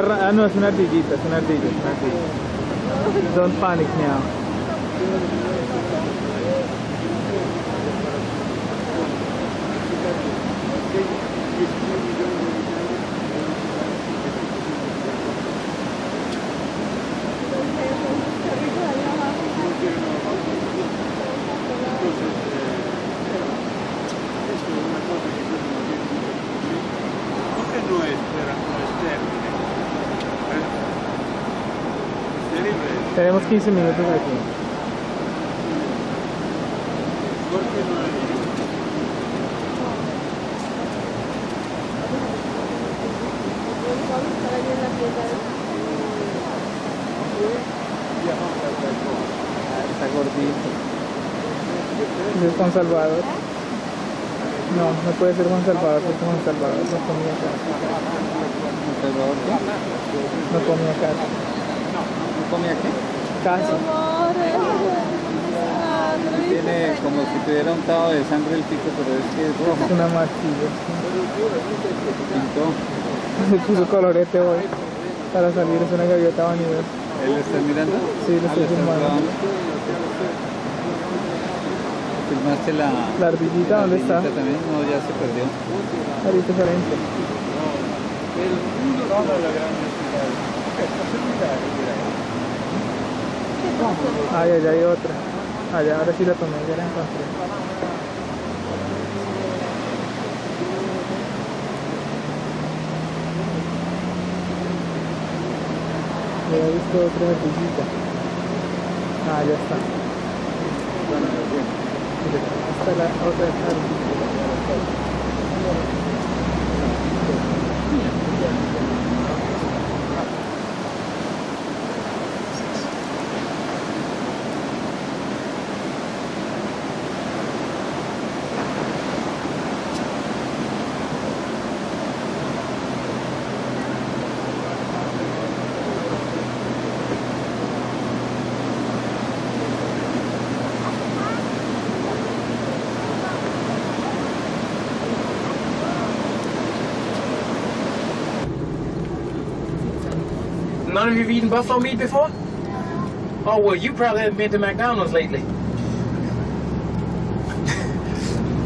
Ah, no, es una ardillita, es una ardilla, es una ardilla. Don't panic now. Tenemos 15 minutos aquí. Está gordito. ¿Es Juan Salvador? No, no puede ser Juan Salvador porque Juan Salvador no comía casi. No comía casi. ¿No comía qué? Casi. Tiene como si tuviera untado de sangre el pico, pero es que es rojo. Es una marquilla. Pintó. Se puso colorete hoy para salir, es una gaviota vanidosa. ¿Él está mirando? Sí, lo estoy filmando. ¿Filmaste ¿La ardillita dónde está? También? No, ya se perdió. Ahorita se adentro. Ay, allá hay otra. Allá, ahora sí la tomé, ya la encontré. Ya he visto otra ardillita. Ah, ya está. Esta es la otra ardillita. None of you have eaten buffalo meat before? Oh, well, you probably haven't been to McDonald's lately.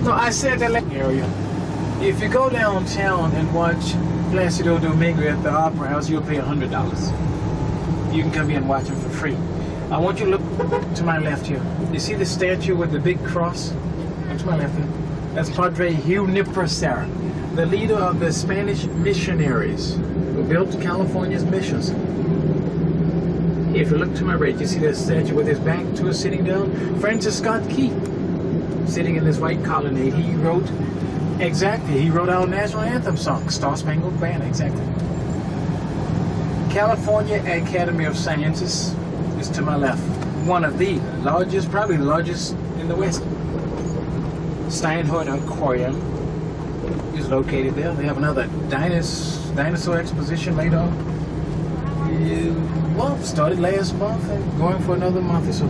No, I said that area. If you go downtown and watch Placido Domingo at the Opera House, you'll pay $100. You can come here and watch him for free. I want you to look to my left here. You see the statue with the big cross? Look to my left here. That's Padre Juniper Serra, the leader of the Spanish missionaries who built California's missions. If you look to my right, you see that statue with his back to us sitting down? Francis Scott Key, sitting in this white colonnade. He wrote our national anthem song, Star Spangled Banner, exactly. California Academy of Sciences is to my left. One of the largest, probably the largest in the West. Steinhardt Aquarium is located there. They have another dinosaur exposition later on. Well, started last month and going for another month or so.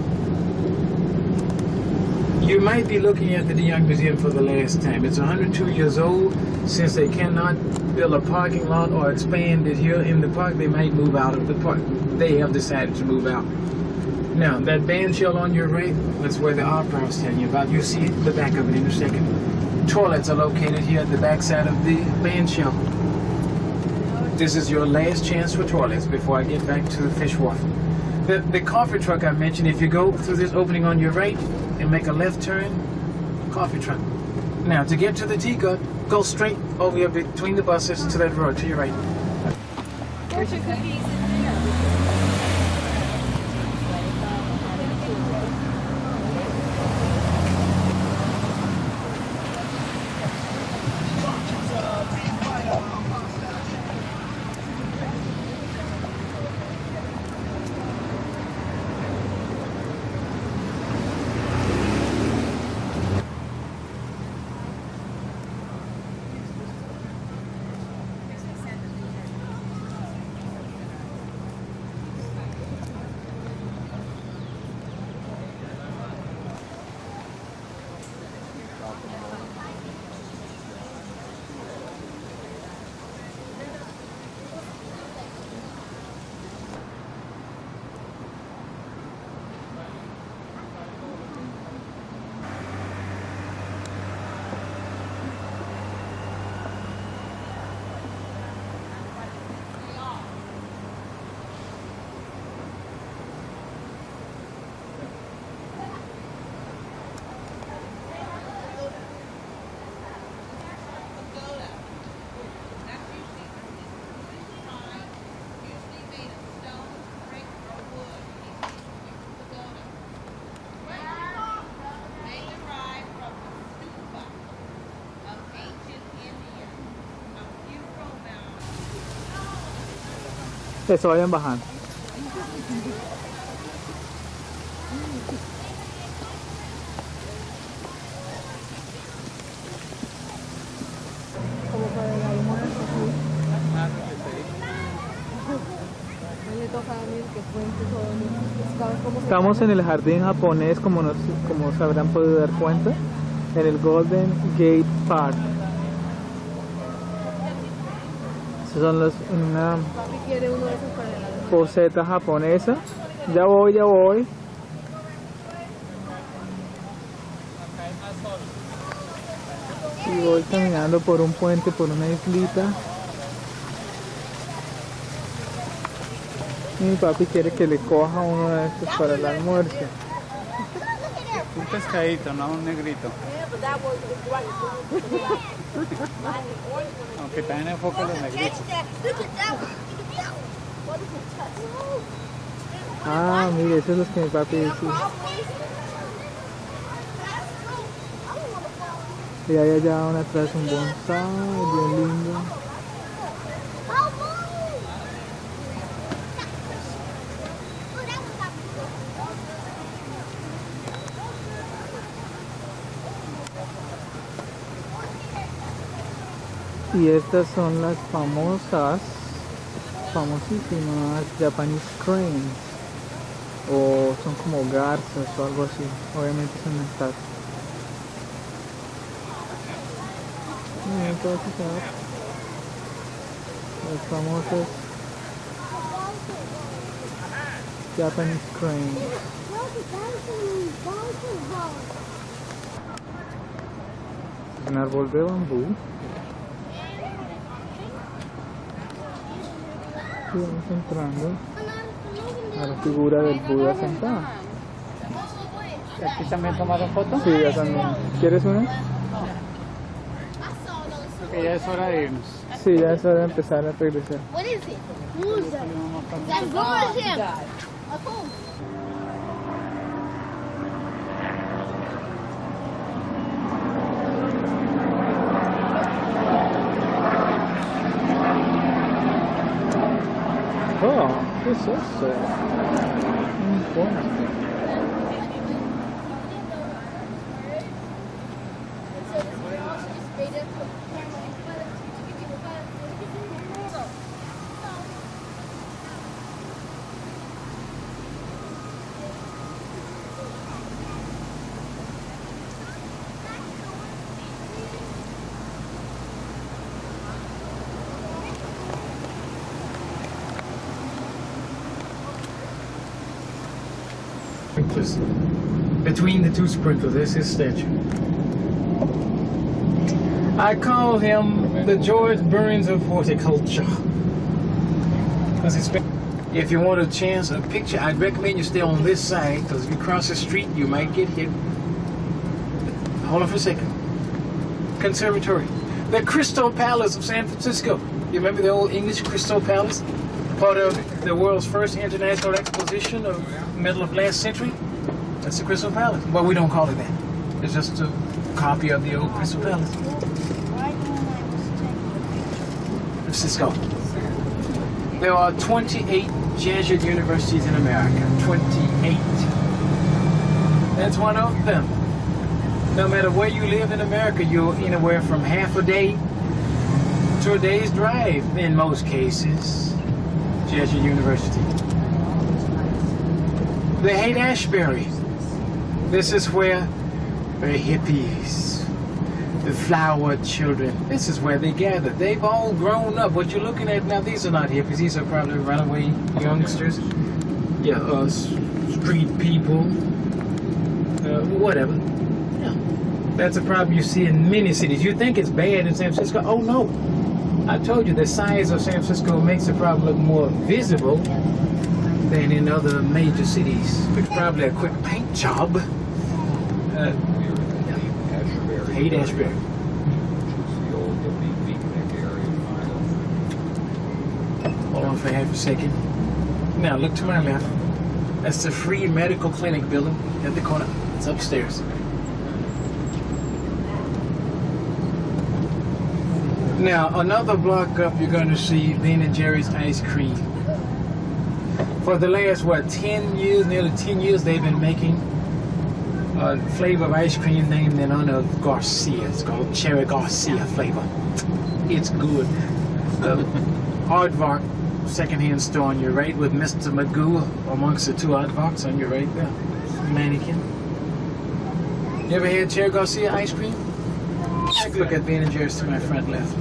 You might be looking at the De Young Museum for the last time. It's 102 years old. Since they cannot build a parking lot or expand it here in the park, they might move out of the park. They have decided to move out. Now, that band shell on your right, that's where the opera I was telling you about. You'll see the back of it in a second. Toilets are located here at the back side of the band shell. This is your last chance for toilets before I get back to the fish wharf. The coffee truck I mentioned, if you go through this opening on your right and make a left turn, coffee truck. Now, to get to the teacup, go straight over here between the buses to that road to your right. Fortune cookies. Eso, vayan bajando. Como para el almuerzo, sí. No le toca a mí que cuente todo los pescados como se Estamos en el jardín japonés, como se habrán podido dar cuenta, en el Golden Gate Park. Estos son en una Papi quiere uno de esos para el almuerzo. poseta japonesa. Ya voy. Y voy caminando por un puente, por una islita. Y mi papi quiere que le coja uno de estos para el almuerzo. Un pescadito, no un negrito. Aunque también enfoca los negritos. Ah, mire, esos son los que mi papi dice. Y hay allá aún atrás un bonsai bien lindo. Y estas son las famosísimas Japanese cranes, o son como garzas o algo así, obviamente son estas. Miren todas esas, las famosas Japanese cranes. Un árbol de bambú. Y vamos entrando a la figura del Buda sentado. ¿Aquí también tomaron fotos? Sí, ya también. ¿Quieres una? Porque ya es hora de irnos. Sí, ya es hora de empezar a regresar. What is it? Who is that? That girl is him. A fool. Oh, ¿qué es eso? Un puente. Sprinklers. Between the two sprinklers, there's his statue. I call him the George Burns of horticulture. Because if you want a chance, a picture, I'd recommend you stay on this side, because if you cross the street, you might get hit. Hold on for a second. Conservatory. The Crystal Palace of San Francisco. You remember the old English Crystal Palace? Part of the world's first international exposition of middle of last century. That's the Crystal Palace. Well, we don't call it that. It's just a copy of the old Crystal Palace. Francisco. There are 28 Jesuit universities in America. 28. That's one of them. No matter where you live in America, you're anywhere from half a day to a day's drive in most cases. Jesuit University. The Haight-Ashbury. This is where the hippies, the flower children, this is where they gather. They've all grown up. What you're looking at now, these are not hippies. These are probably runaway youngsters. Yeah, street people. Whatever. Yeah. That's a problem you see in many cities. You think it's bad in San Francisco? Oh no. I told you the size of San Francisco makes the problem look more visible than in other major cities. It's probably a quick paint job. Haight-Ashbury. Hold on for half a second. Now look to my left. That's the free medical clinic building at the corner. It's upstairs. Now, another block up, you're going to see Ben and Jerry's Ice Cream. For the last, what, 10 years, nearly 10 years, they've been making a flavor of ice cream named in honor of Garcia. It's called Cherry Garcia flavor. It's good. Aardvark secondhand store on your right with Mr. Magoo amongst the two Aardvarks on your right there. Mannequin. You ever had Cherry Garcia ice cream? Take a look at Ben & Jerry's to my front left.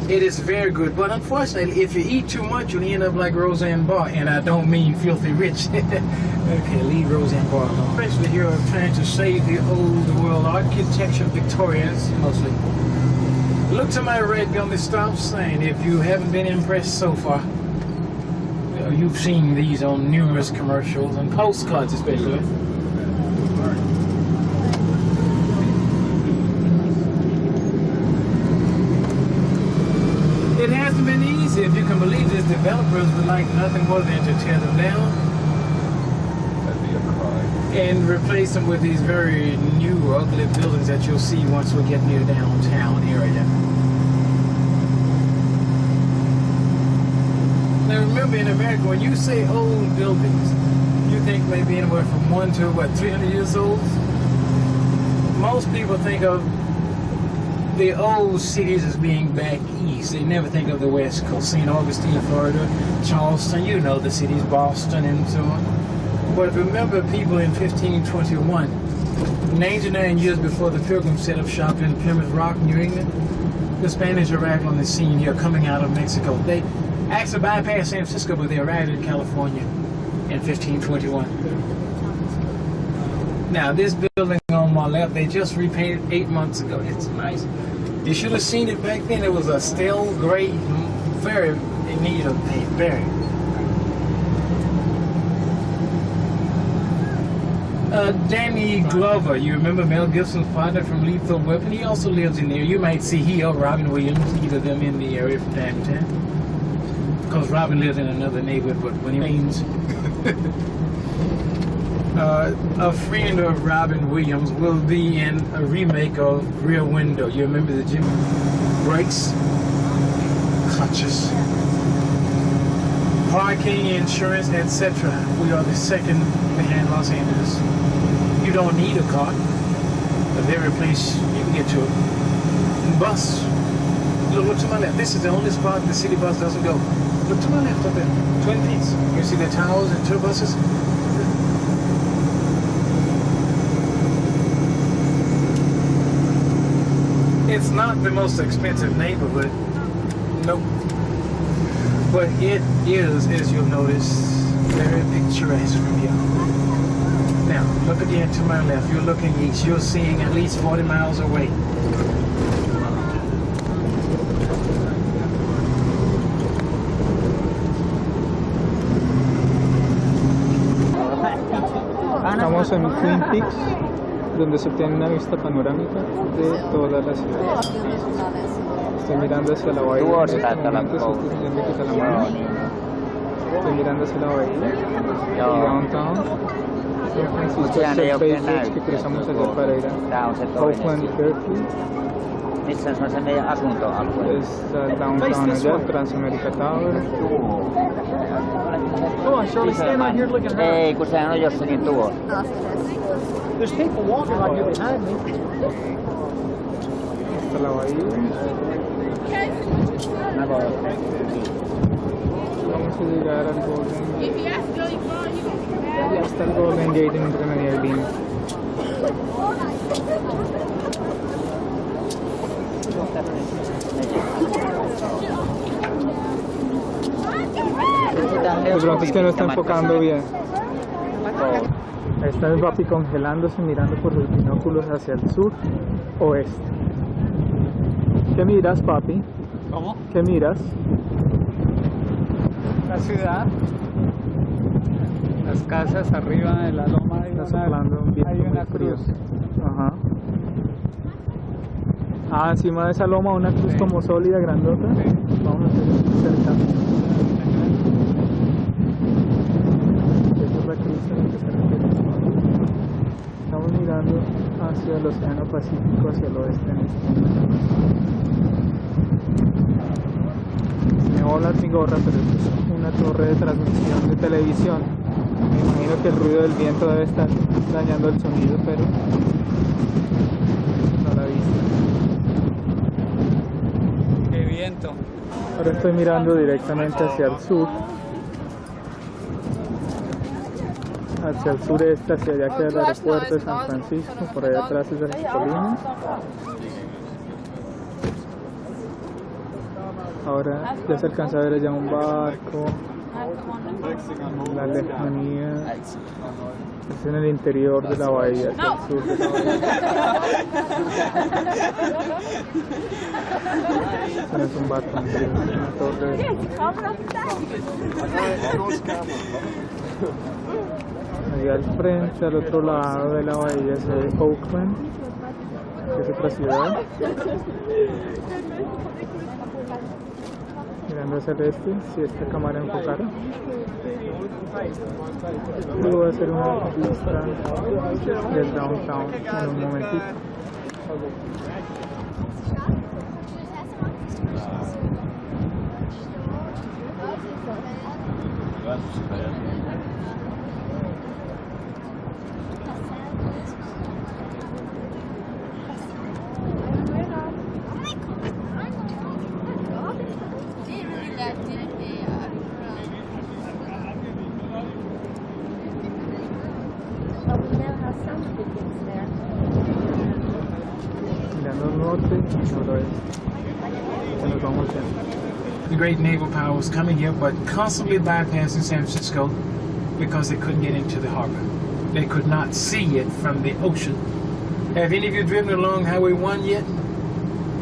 It is very good, but unfortunately, if you eat too much, you'll end up like Roseanne Barr, and I don't mean filthy rich. Okay, leave Roseanne Barr alone. Especially here, I'm trying to save the old world architecture, Victorians mostly. Look to my right beyond the stop sign if you haven't been impressed so far. You've seen these on numerous commercials and postcards especially. It hasn't been easy, if you can believe this. Developers would like nothing more than to tear them down and replace them with these very new, ugly buildings that you'll see once we get near downtown area. Now remember, in America, when you say old buildings, you think maybe anywhere from 1 to, what, 300 years old? Most people think of the old cities as being back east. They never think of the West Coast, St. Augustine, Florida, Charleston, you know the cities, Boston, and so on. But remember, people in 1521, 99 years before the Pilgrims set up shop in Plymouth Rock, New England, the Spanish arrived on the scene here coming out of Mexico. They actually bypassed San Francisco, but they arrived in California in 1521. Now, this building on my left, they just repainted 8 months ago. It's nice. You should have seen it back then. It was a stale gray, very in need of paint, very. Danny Glover, you remember Mel Gibson's father from Lethal Weapon? He also lives in there. You might see he or Robin Williams, either of them in the area from time to time. Because Robin lives in another neighborhood, but when he means a friend of Robin Williams will be in a remake of Rear Window. You remember the Jim brakes, clutches, parking, insurance, etc. We are the second behind Los Angeles. You don't need a car. The very place you can get to it. Bus. Look to my left. This is the only spot the city bus doesn't go. Look to my left up there. Twin Peaks. You see the towers and tour buses? It's not the most expensive neighborhood. Nope. But it is, as you'll notice, very picturesque from here. Now, look again to my left. You're looking east. You're seeing at least 40 miles away. Estamos en Twin Peaks, donde se obtiene una vista panorámica de toda la ciudad. Estoy mirando hacia la bahía. En este momento se está siguiendo que está la mano. Estoy mirando hacia la bahía y downtown. San Francisco es el Bridge que cruzamos allá para ir a Oakland, Berkeley. Missä se on se meidän asuntoalue? Está downtown allá, Transamerica Tower. Come on, Shirley, stand right here looking around. Ei, kun sehän on jossakin tuolla. There's people walking right here behind me. Está la bahía. Vamos a llegar al Golden Gate. Ya está el Golden Gate en Grenadier Bean. De pronto es que no está enfocando bien. Ahí está mi papi congelándose, mirando por sus binóculos hacia el sur oeste. ¿Qué miras, papi? ¿Cómo? ¿Qué miras? La ciudad. Las casas arriba de la loma. Está soplando un viento muy frío. Ajá. Ah, encima de esa loma una cruz como sólida, grandota. Sí. Vamos a hacer esto cerca. Esa es la cruz a la que se refiere. Estamos mirando hacia el Océano Pacífico, hacia el oeste en este momento. Me voy a hablar mi gorra, pero esto es una torre de transmisión de televisión. Me imagino que el ruido del viento debe estar dañando el sonido, pero no la vista. ¡Qué viento! Ahora estoy mirando directamente hacia el sur. Hacia el sureste, hacia allá queda el aeropuerto de San Francisco, por allá atrás es de las colinas. Ahora ya se alcanza a ver allá un barco, en la lejanía, es en el interior de la bahía, hacia el sur de la bahía. Eso no es un barco, es una torre. Allá al frente, al otro lado de la bahía, se ve Oakland, que es otra ciudad. Mirando hacia el este, si esta cámara enfocara. Luego voy a hacer una vista del downtown en un momentito. Mirando al norte y noroeste. Ya nos vamos ya. The great naval power was coming here, but constantly bypassing San Francisco because they couldn't get into the harbor. They could not see it from the ocean. Have any of you driven along Highway 1 yet?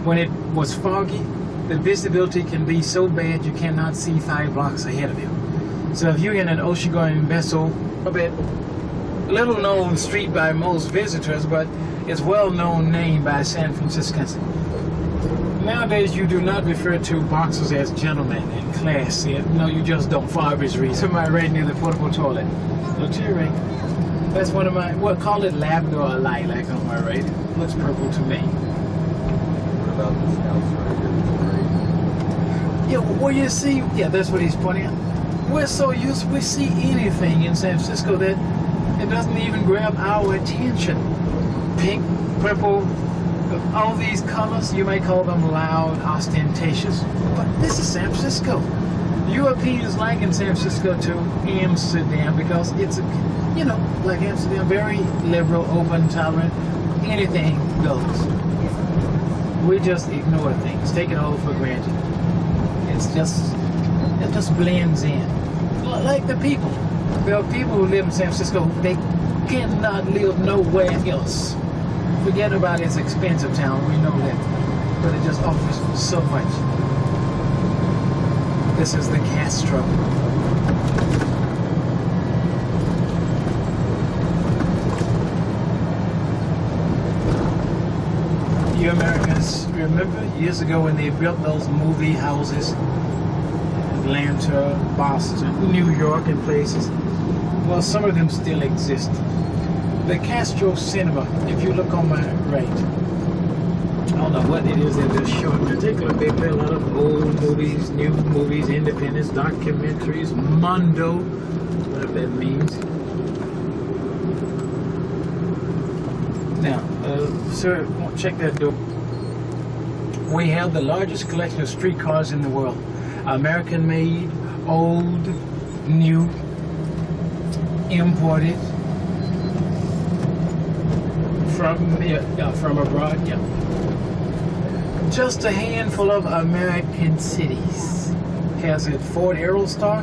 When it was foggy, the visibility can be so bad you cannot see 5 blocks ahead of you. So if you're in an ocean-going vessel, a bit little known street by most visitors, but it's well-known name by San Franciscans. Nowadays, you do not refer to boxers as gentlemen and classy. No, you just don't, for obvious reason. Somebody right near the portable toilet. So to your right, that's one of my, well, call it lavender or lilac on my right. Looks purple to me. What about the scouts right here? Yeah, well, you see, yeah, that's what he's pointing out. We're so used, we see anything in San Francisco that it doesn't even grab our attention. Pink, purple, all these colors, you may call them loud, ostentatious, but this is San Francisco. Europeans liken San Francisco to Amsterdam because it's, you know, like Amsterdam, very liberal, open, tolerant, anything goes. We just ignore things, take it all for granted. It just blends in. Like the people. There are people who live in San Francisco, they cannot live nowhere else. Forget about its expensive town, we know that. But it just offers so much. This is the Castro. You Americans remember years ago when they built those movie houses? Atlanta, Boston, New York, and places. Well, some of them still exist. The Castro Cinema, if you look on my right, I don't know what it is that they're showing. Particularly, they play a lot of old movies, new movies, independents, documentaries, Mondo, whatever that means. Now, sir, check that door. We have the largest collection of streetcars in the world. American-made, old, new, imported from abroad. Yeah. Just a handful of American cities has it. Ford Aerostar.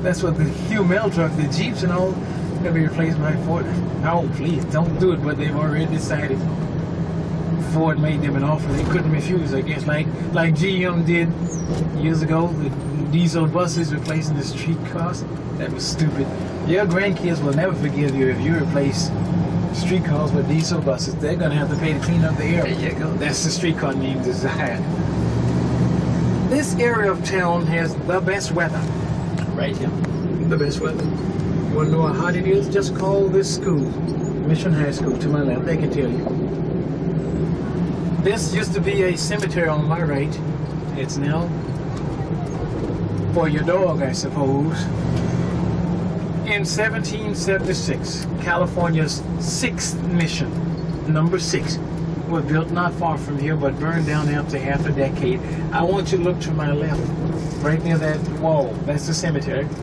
That's what the Humel truck, the Jeeps and all, gonna be replaced by Ford. Oh, please don't do it, but they've already decided. Ford made them an offer they couldn't refuse, I guess, like GM did years ago, the diesel buses replacing the streetcars. That was stupid. Your grandkids will never forgive you if you replace streetcars with diesel buses. They're gonna have to pay to clean up the air. There you go. That's the streetcar name design. This area of town has the best weather. Right here. The best weather. You wanna know how hot it is? Just call this school, Mission High School, to my left. They can tell you. This used to be a cemetery on my right. It's now for your dog, I suppose. In 1776, California's 6th mission, number 6, was built not far from here, but burned down after half a decade. I want you to look to my left, right near that wall. That's the cemetery.